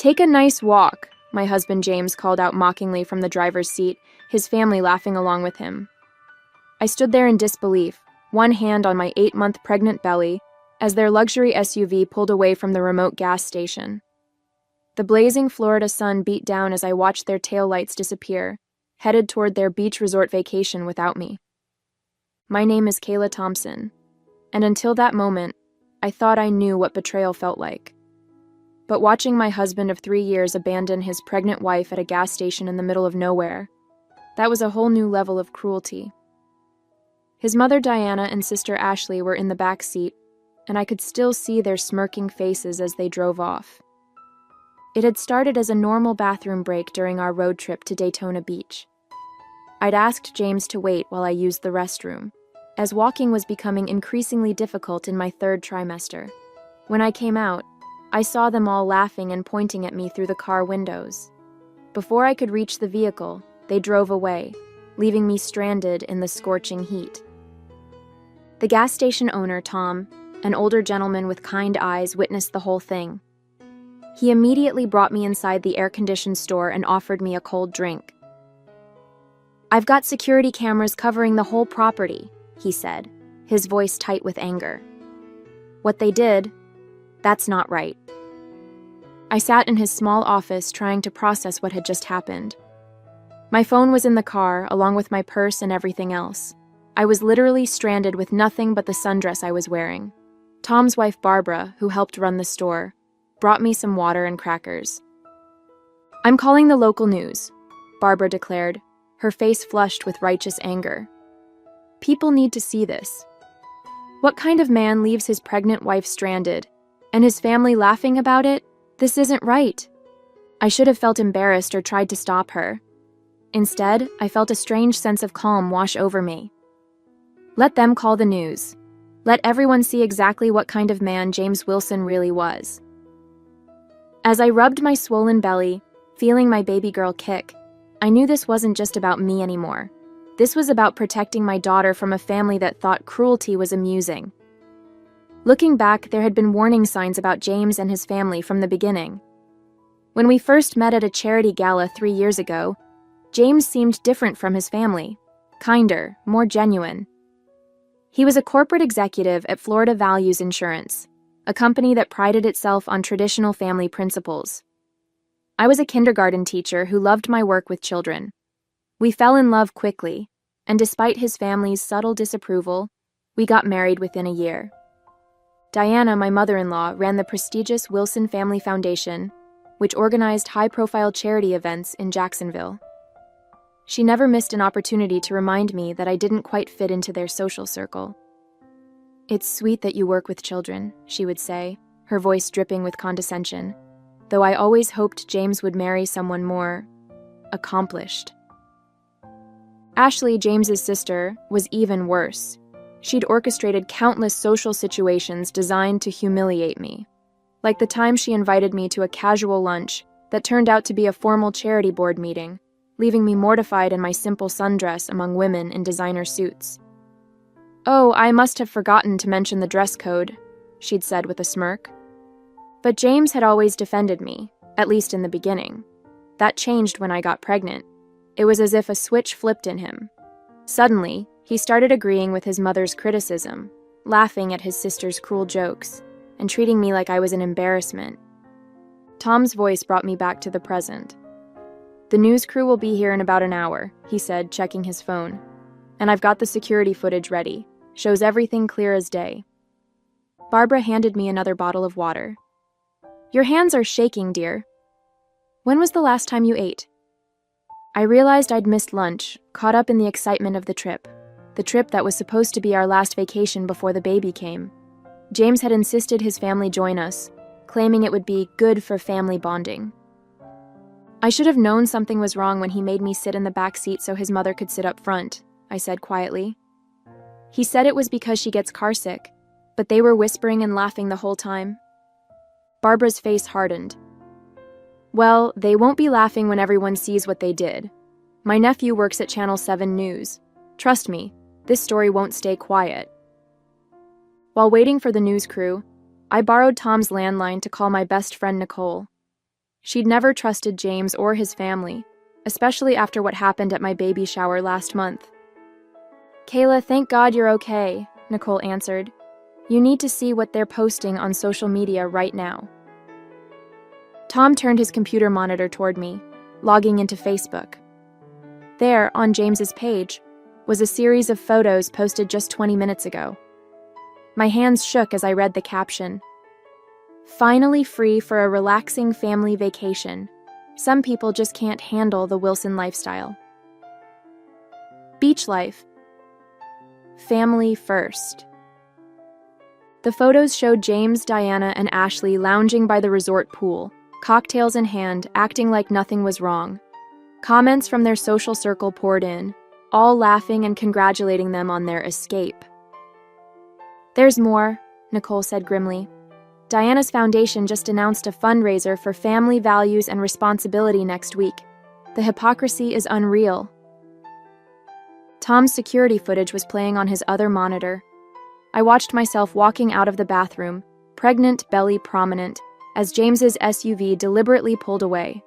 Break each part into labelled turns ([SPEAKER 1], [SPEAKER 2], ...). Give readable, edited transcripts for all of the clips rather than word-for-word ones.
[SPEAKER 1] "Take a nice walk," my husband James called out mockingly from the driver's seat, his family laughing along with him. I stood there in disbelief, one hand on my 8-month pregnant belly, as their luxury SUV pulled away from the remote gas station. The blazing Florida sun beat down as I watched their taillights disappear, headed toward their beach resort vacation without me. My name is Kayla Thompson, and until that moment, I thought I knew what betrayal felt like. But watching my husband of 3 years abandon his pregnant wife at a gas station in the middle of nowhere, that was a whole new level of cruelty. His mother Diana and sister Ashley were in the back seat, and I could still see their smirking faces as they drove off. It had started as a normal bathroom break during our road trip to Daytona Beach. I'd asked James to wait while I used the restroom, as walking was becoming increasingly difficult in my 3rd trimester. When I came out, I saw them all laughing and pointing at me through the car windows. Before I could reach the vehicle, they drove away, leaving me stranded in the scorching heat. The gas station owner, Tom, an older gentleman with kind eyes, witnessed the whole thing. He immediately brought me inside the air-conditioned store and offered me a cold drink. "I've got security cameras covering the whole property," he said, his voice tight with anger. "What they did, that's not right." I sat in his small office trying to process what had just happened. My phone was in the car, along with my purse and everything else. I was literally stranded with nothing but the sundress I was wearing. Tom's wife, Barbara, who helped run the store, brought me some water and crackers. "I'm calling the local news," Barbara declared, her face flushed with righteous anger. "People need to see this. What kind of man leaves his pregnant wife stranded, and his family laughing about it? This isn't right." I should have felt embarrassed or tried to stop her. Instead, I felt a strange sense of calm wash over me. Let them call the news. Let everyone see exactly what kind of man James Wilson really was. As I rubbed my swollen belly, feeling my baby girl kick, I knew this wasn't just about me anymore. This was about protecting my daughter from a family that thought cruelty was amusing. Looking back, there had been warning signs about James and his family from the beginning. When we first met at a charity gala 3 years ago, James seemed different from his family, kinder, more genuine. He was a corporate executive at Florida Values Insurance, a company that prided itself on traditional family principles. I was a kindergarten teacher who loved my work with children. We fell in love quickly, and despite his family's subtle disapproval, we got married within a year. Diana, my mother-in-law, ran the prestigious Wilson Family Foundation, which organized high-profile charity events in Jacksonville. She never missed an opportunity to remind me that I didn't quite fit into their social circle. "It's sweet that you work with children," she would say, her voice dripping with condescension, though I always hoped James would marry someone more accomplished. Ashley, James's sister, was even worse. She'd orchestrated countless social situations designed to humiliate me, like the time she invited me to a casual lunch that turned out to be a formal charity board meeting, leaving me mortified in my simple sundress among women in designer suits. "Oh, I must have forgotten to mention the dress code," she'd said with a smirk. But James had always defended me, at least in the beginning. That changed when I got pregnant. It was as if a switch flipped in him. Suddenly, he started agreeing with his mother's criticism, laughing at his sister's cruel jokes, and treating me like I was an embarrassment. Tom's voice brought me back to the present. "The news crew will be here in about an hour," he said, checking his phone. "And I've got the security footage ready. Shows everything clear as day." Barbara handed me another bottle of water. "Your hands are shaking, dear. When was the last time you ate?" I realized I'd missed lunch, caught up in the excitement of the trip that was supposed to be our last vacation before the baby came. James had insisted his family join us, claiming it would be good for family bonding. "I should have known something was wrong when he made me sit in the back seat so his mother could sit up front," I said quietly. "He said it was because she gets carsick, but they were whispering and laughing the whole time." Barbara's face hardened. "Well, they won't be laughing when everyone sees what they did. My nephew works at Channel 7 News. Trust me, this story won't stay quiet." While waiting for the news crew, I borrowed Tom's landline to call my best friend Nicole. She'd never trusted James or his family, especially after what happened at my baby shower last month. "Kayla, thank God you're okay," Nicole answered. "You need to see what they're posting on social media right now." Tom turned his computer monitor toward me, logging into Facebook. There, on James's page, was a series of photos posted just 20 minutes ago. My hands shook as I read the caption. "Finally free for a relaxing family vacation. Some people just can't handle the Wilson lifestyle. Beach life. Family first." The photos showed James, Diana, and Ashley lounging by the resort pool, cocktails in hand, acting like nothing was wrong. Comments from their social circle poured in, all laughing and congratulating them on their escape. "There's more," Nicole said grimly. "Diana's foundation just announced a fundraiser for family values and responsibility next week. The hypocrisy is unreal." Tom's security footage was playing on his other monitor. I watched myself walking out of the bathroom, pregnant belly prominent, as James's SUV deliberately pulled away.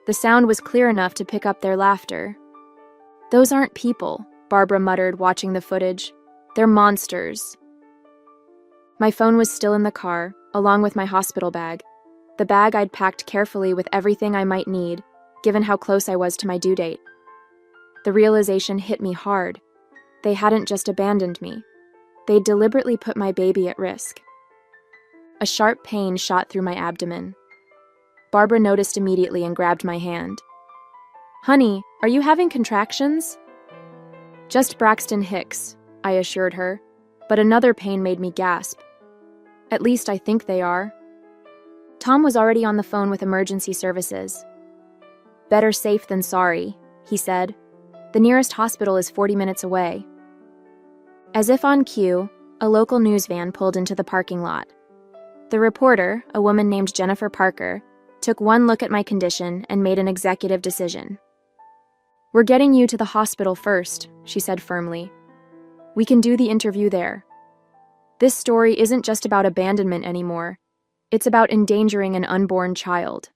[SPEAKER 1] The sound was clear enough to pick up their laughter. "Those aren't people," Barbara muttered, watching the footage. "They're monsters." My phone was still in the car, along with my hospital bag, the bag I'd packed carefully with everything I might need, given how close I was to my due date. The realization hit me hard. They hadn't just abandoned me. They'd deliberately put my baby at risk. A sharp pain shot through my abdomen. Barbara noticed immediately and grabbed my hand. "Honey, are you having contractions?" "Just Braxton Hicks," I assured her, but another pain made me gasp. "At least I think they are." Tom was already on the phone with emergency services. "Better safe than sorry," he said. "The nearest hospital is 40 minutes away." As if on cue, a local news van pulled into the parking lot. The reporter, a woman named Jennifer Parker, took one look at my condition and made an executive decision. "We're getting you to the hospital first," she said firmly. "We can do the interview there. This story isn't just about abandonment anymore. It's about endangering an unborn child."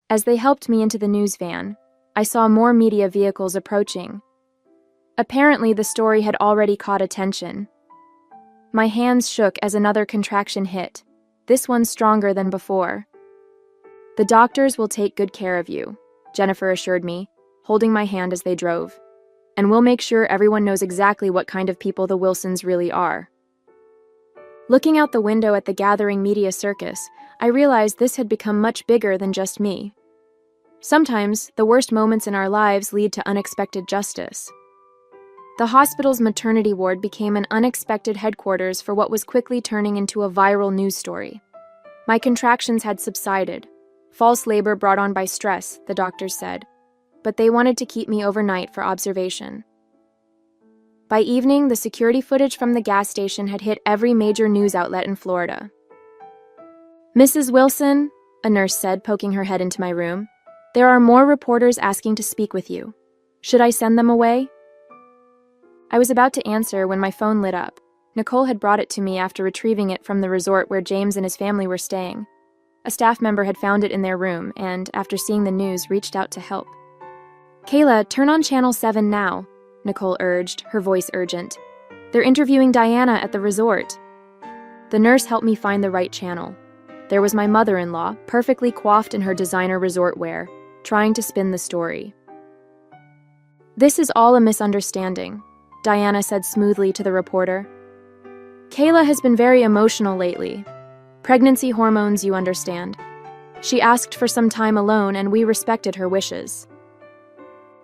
[SPEAKER 1] As they helped me into the news van, I saw more media vehicles approaching. Apparently, the story had already caught attention. My hands shook as another contraction hit, this one stronger than before. "The doctors will take good care of you," Jennifer assured me, holding my hand as they drove. "And we'll make sure everyone knows exactly what kind of people the Wilsons really are." Looking out the window at the gathering media circus, I realized this had become much bigger than just me. Sometimes, the worst moments in our lives lead to unexpected justice. The hospital's maternity ward became an unexpected headquarters for what was quickly turning into a viral news story. My contractions had subsided. False labor brought on by stress, the doctors said, but they wanted to keep me overnight for observation. By evening, the security footage from the gas station had hit every major news outlet in Florida. "Mrs. Wilson," a nurse said, poking her head into my room, "there are more reporters asking to speak with you. Should I send them away?" I was about to answer when my phone lit up. Nicole had brought it to me after retrieving it from the resort where James and his family were staying. A staff member had found it in their room and, after seeing the news, reached out to help. "Kayla, turn on Channel 7 now," Nicole urged, her voice urgent. "They're interviewing Diana at the resort." The nurse helped me find the right channel. There was my mother-in-law, perfectly coiffed in her designer resort wear, trying to spin the story. "This is all a misunderstanding," Diana said smoothly to the reporter. "Kayla has been very emotional lately. Pregnancy hormones, you understand. She asked for some time alone, and we respected her wishes."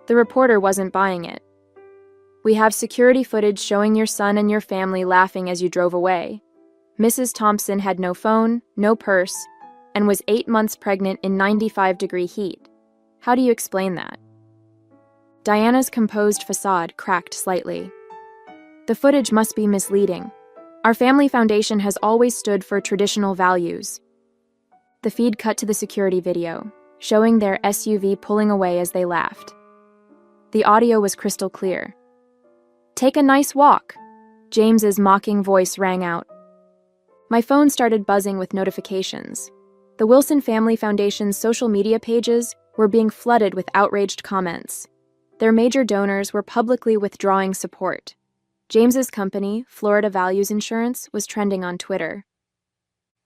[SPEAKER 1] The reporter wasn't buying it. "We have security footage showing your son and your family laughing as you drove away. Mrs. Thompson had no phone, no purse, and was 8 months pregnant in 95-degree heat. How do you explain that?" Diana's composed facade cracked slightly. "The footage must be misleading. Our family foundation has always stood for traditional values." The feed cut to the security video, showing their SUV pulling away as they laughed. The audio was crystal clear. "Take a nice walk," James's mocking voice rang out. My phone started buzzing with notifications. The Wilson Family Foundation's social media pages were being flooded with outraged comments. Their major donors were publicly withdrawing support. James's company, Florida Values Insurance, was trending on Twitter.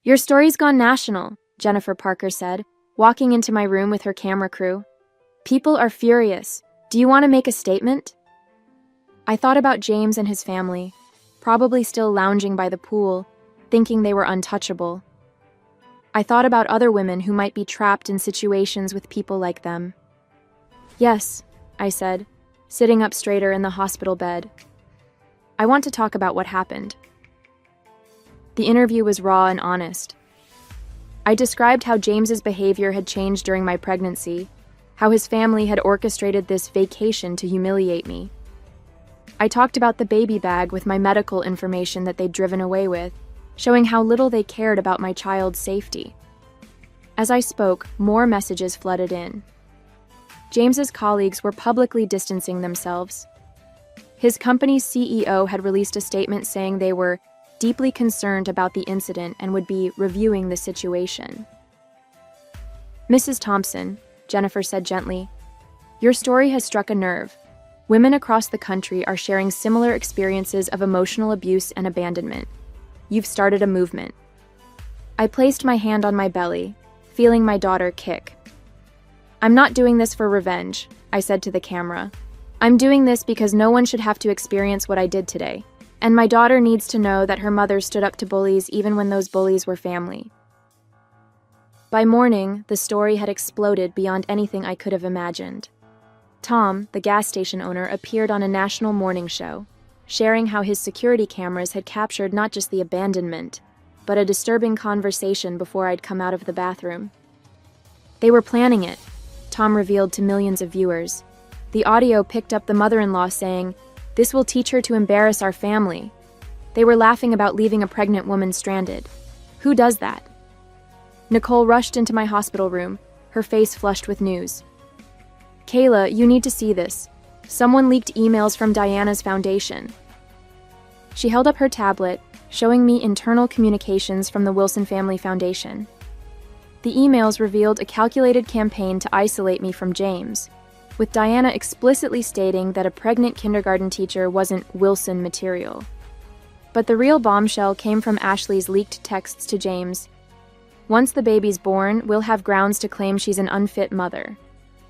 [SPEAKER 1] "Your story's gone national," Jennifer Parker said, walking into my room with her camera crew. "People are furious. Do you want to make a statement?" I thought about James and his family, probably still lounging by the pool, thinking they were untouchable. I thought about other women who might be trapped in situations with people like them. "Yes," I said, sitting up straighter in the hospital bed. "I want to talk about what happened." The interview was raw and honest. I described how James's behavior had changed during my pregnancy, how his family had orchestrated this vacation to humiliate me. I talked about the baby bag with my medical information that they'd driven away with, showing how little they cared about my child's safety. As I spoke, more messages flooded in. James's colleagues were publicly distancing themselves. His company's CEO had released a statement saying they were deeply concerned about the incident and would be reviewing the situation. "Mrs. Thompson," Jennifer said gently, "your story has struck a nerve. Women across the country are sharing similar experiences of emotional abuse and abandonment. You've started a movement." I placed my hand on my belly, feeling my daughter kick. "I'm not doing this for revenge," I said to the camera. "I'm doing this because no one should have to experience what I did today. And my daughter needs to know that her mother stood up to bullies even when those bullies were family." By morning, the story had exploded beyond anything I could have imagined. Tom, the gas station owner, appeared on a national morning show, sharing how his security cameras had captured not just the abandonment, but a disturbing conversation before I'd come out of the bathroom. "They were planning it," Tom revealed to millions of viewers. The audio picked up the mother-in-law saying, "This will teach her to embarrass our family." They were laughing about leaving a pregnant woman stranded. Who does that? Nicole rushed into my hospital room, her face flushed with news. "Kayla, you need to see this. Someone leaked emails from Diana's foundation." She held up her tablet, showing me internal communications from the Wilson Family Foundation. The emails revealed a calculated campaign to isolate me from James, with Diana explicitly stating that a pregnant kindergarten teacher wasn't Wilson material. But the real bombshell came from Ashley's leaked texts to James. "Once the baby's born, we'll have grounds to claim she's an unfit mother.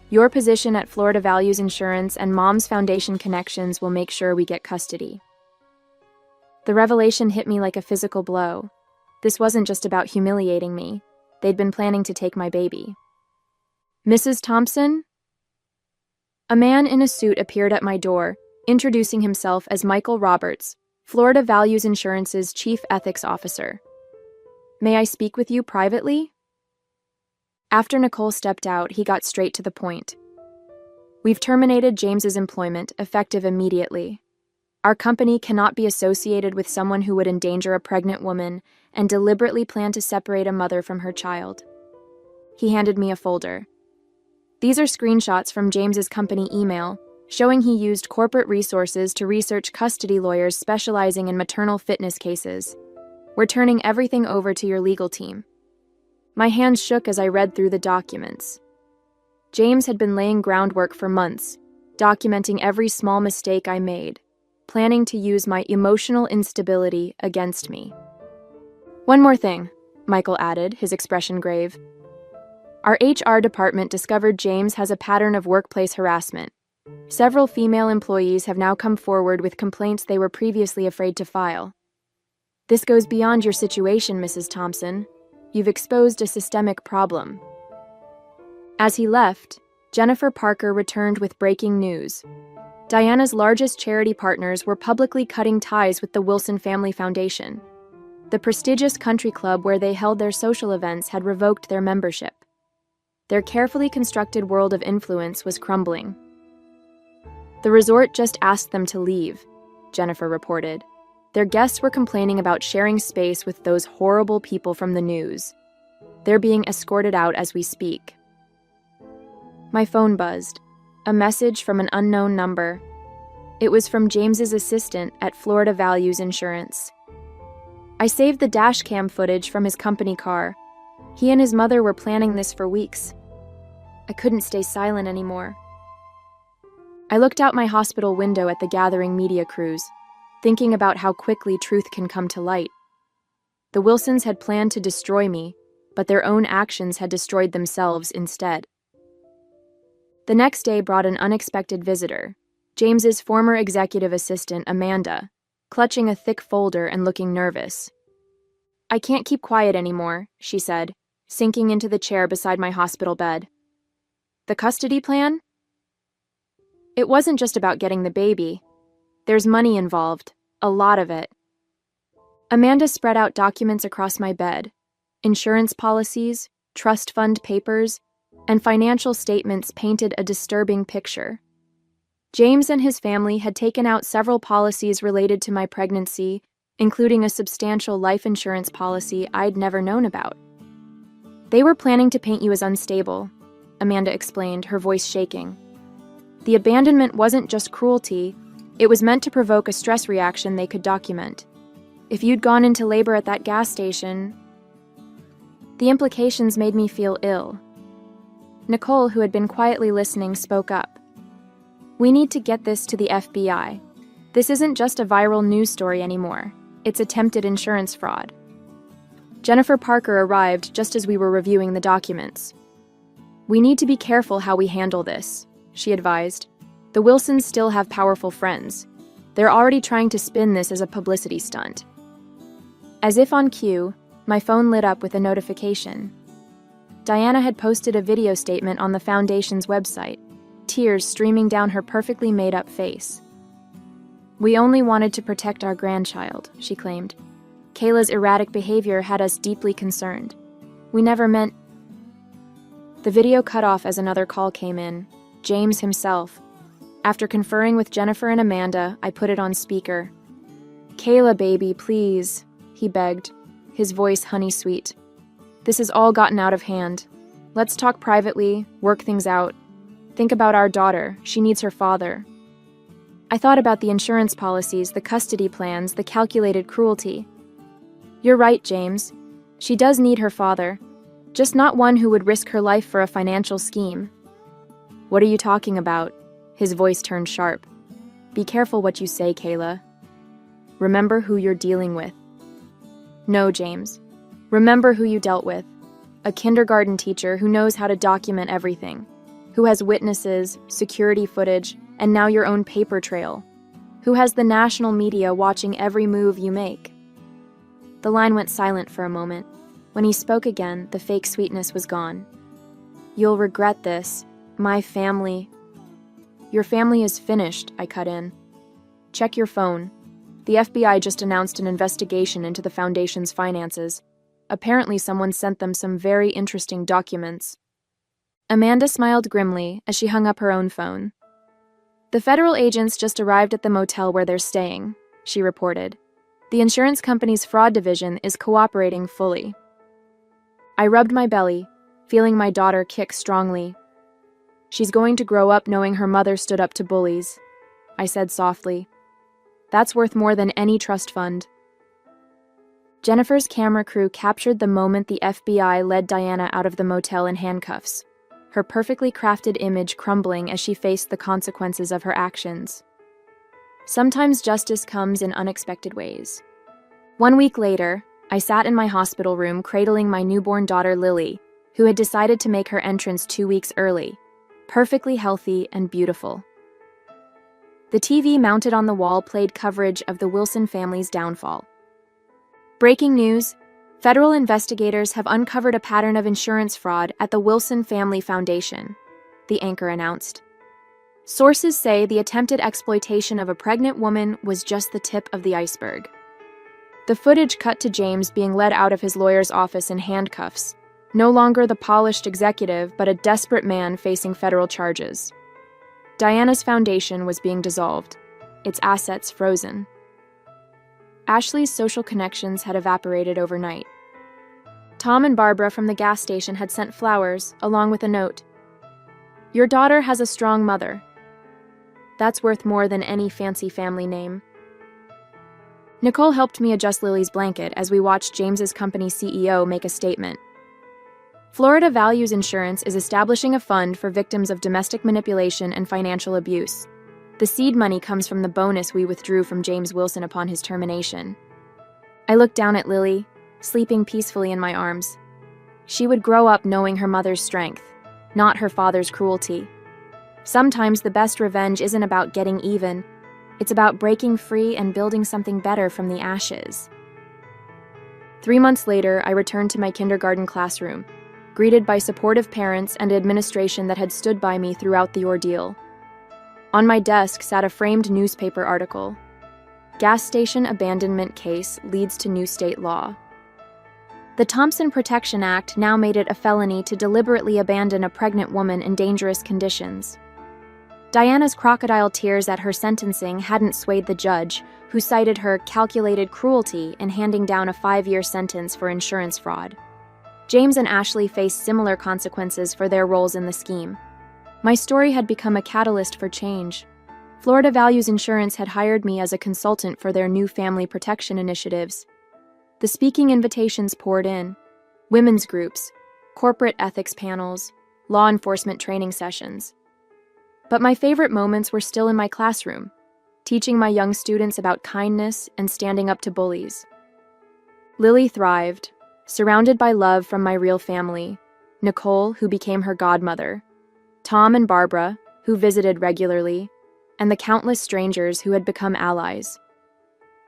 [SPEAKER 1] Your position at Florida Values Insurance and Mom's Foundation connections will make sure we get custody." The revelation hit me like a physical blow. This wasn't just about humiliating me. They'd been planning to take my baby. "Mrs. Thompson?" A man in a suit appeared at my door, introducing himself as Michael Roberts, Florida Values Insurance's Chief Ethics Officer. "May I speak with you privately?" After Nicole stepped out, he got straight to the point. "We've terminated James's employment, effective immediately. Our company cannot be associated with someone who would endanger a pregnant woman and deliberately plan to separate a mother from her child." He handed me a folder. These are screenshots from James's company email, showing he used corporate resources to research custody lawyers specializing in maternal fitness cases. "We're turning everything over to your legal team." My hands shook as I read through the documents. James had been laying groundwork for months, documenting every small mistake I made, planning to use my emotional instability against me. "One more thing," Michael added, his expression grave. "Our HR department discovered James has a pattern of workplace harassment. Several female employees have now come forward with complaints they were previously afraid to file. This goes beyond your situation, Mrs. Thompson. You've exposed a systemic problem." As he left, Jennifer Parker returned with breaking news. Diana's largest charity partners were publicly cutting ties with the Wilson Family Foundation. The prestigious country club where they held their social events had revoked their membership. Their carefully constructed world of influence was crumbling. "The resort just asked them to leave," Jennifer reported. "Their guests were complaining about sharing space with those horrible people from the news. They're being escorted out as we speak." My phone buzzed. A message from an unknown number. It was from James's assistant at Florida Values Insurance. I saved the dash cam footage from his company car. He and his mother were planning this for weeks. I couldn't stay silent anymore. I looked out my hospital window at the gathering media crews, thinking about how quickly truth can come to light. The Wilsons had planned to destroy me, but their own actions had destroyed themselves instead. The next day brought an unexpected visitor, James's former executive assistant, Amanda, clutching a thick folder and looking nervous. "I can't keep quiet anymore," she said, sinking into the chair beside my hospital bed. "The custody plan? It wasn't just about getting the baby. There's money involved, a lot of it." Amanda spread out documents across my bed, insurance policies, trust fund papers, and financial statements painted a disturbing picture. James and his family had taken out several policies related to my pregnancy, including a substantial life insurance policy I'd never known about. "They were planning to paint you as unstable," Amanda explained, her voice shaking. "The abandonment wasn't just cruelty, it was meant to provoke a stress reaction they could document. If you'd gone into labor at that gas station..." The implications made me feel ill. Nicole, who had been quietly listening, spoke up. "We need to get this to the FBI. This isn't just a viral news story anymore. It's attempted insurance fraud." Jennifer Parker arrived just as we were reviewing the documents. "We need to be careful how we handle this," she advised. "The Wilsons still have powerful friends. They're already trying to spin this as a publicity stunt." As if on cue, my phone lit up with a notification. Diana had posted a video statement on the Foundation's website, tears streaming down her perfectly made-up face. "We only wanted to protect our grandchild," she claimed. "Kayla's erratic behavior had us deeply concerned. We never meant..." The video cut off as another call came in, James himself. After conferring with Jennifer and Amanda, I put it on speaker. "Kayla, baby, please," he begged, his voice honey-sweet. "This has all gotten out of hand. Let's talk privately, work things out. Think about our daughter. She needs her father." I thought about the insurance policies, the custody plans, the calculated cruelty. "You're right, James. She does need her father, just not one who would risk her life for a financial scheme." "What are you talking about?" His voice turned sharp. "Be careful what you say, Kayla. Remember who you're dealing with." "No, James. Remember who you dealt with. A kindergarten teacher who knows how to document everything, who has witnesses, security footage, and now your own paper trail, who has the national media watching every move you make." The line went silent for a moment. When he spoke again, the fake sweetness was gone. "You'll regret this. My family..." "Your family is finished," I cut in. "Check your phone. The FBI just announced an investigation into the Foundation's finances. Apparently someone sent them some very interesting documents." Amanda smiled grimly as she hung up her own phone. "The federal agents just arrived at the motel where they're staying," she reported. "The insurance company's fraud division is cooperating fully." I rubbed my belly, feeling my daughter kick strongly. "She's going to grow up knowing her mother stood up to bullies," I said softly. "That's worth more than any trust fund." Jennifer's camera crew captured the moment the FBI led Diana out of the motel in handcuffs, her perfectly crafted image crumbling as she faced the consequences of her actions. Sometimes justice comes in unexpected ways. 1 week later, I sat in my hospital room cradling my newborn daughter Lily, who had decided to make her entrance 2 weeks early, perfectly healthy and beautiful. The TV mounted on the wall played coverage of the Wilson family's downfall. "Breaking news: federal investigators have uncovered a pattern of insurance fraud at the Wilson Family Foundation," the anchor announced. "Sources say the attempted exploitation of a pregnant woman was just the tip of the iceberg." The footage cut to James being led out of his lawyer's office in handcuffs, no longer the polished executive but a desperate man facing federal charges. Diana's foundation was being dissolved, its assets frozen. Ashley's social connections had evaporated overnight. Tom and Barbara from the gas station had sent flowers, along with a note. "Your daughter has a strong mother. That's worth more than any fancy family name." Nicole helped me adjust Lily's blanket as we watched James's company CEO make a statement. Florida Values Insurance is establishing a fund for victims of domestic manipulation and financial abuse. The seed money comes from the bonus we withdrew from James Wilson upon his termination. I looked down at Lily, sleeping peacefully in my arms. She would grow up knowing her mother's strength, not her father's cruelty. Sometimes the best revenge isn't about getting even, it's about breaking free and building something better from the ashes. 3 months later, I returned to my kindergarten classroom, greeted by supportive parents and administration that had stood by me throughout the ordeal. On my desk sat a framed newspaper article. Gas station abandonment case leads to new state law. The Thompson Protection Act now made it a felony to deliberately abandon a pregnant woman in dangerous conditions. Diana's crocodile tears at her sentencing hadn't swayed the judge, who cited her calculated cruelty in handing down a 5-year sentence for insurance fraud. James and Ashley faced similar consequences for their roles in the scheme. My story had become a catalyst for change. Florida Values Insurance had hired me as a consultant for their new family protection initiatives. The speaking invitations poured in: women's groups, corporate ethics panels, law enforcement training sessions. But my favorite moments were still in my classroom, teaching my young students about kindness and standing up to bullies. Lily thrived, surrounded by love from my real family: Nicole, who became her godmother, Tom and Barbara, who visited regularly, and the countless strangers who had become allies.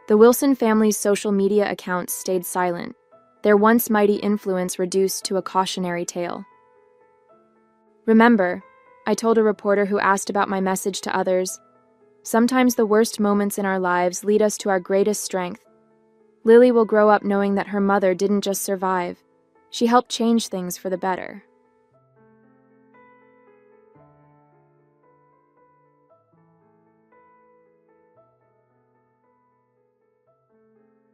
[SPEAKER 1] The Wilson family's social media accounts stayed silent, their once mighty influence reduced to a cautionary tale. "Remember," I told a reporter who asked about my message to others, "sometimes the worst moments in our lives lead us to our greatest strength." Lily will grow up knowing that her mother didn't just survive, she helped change things for the better.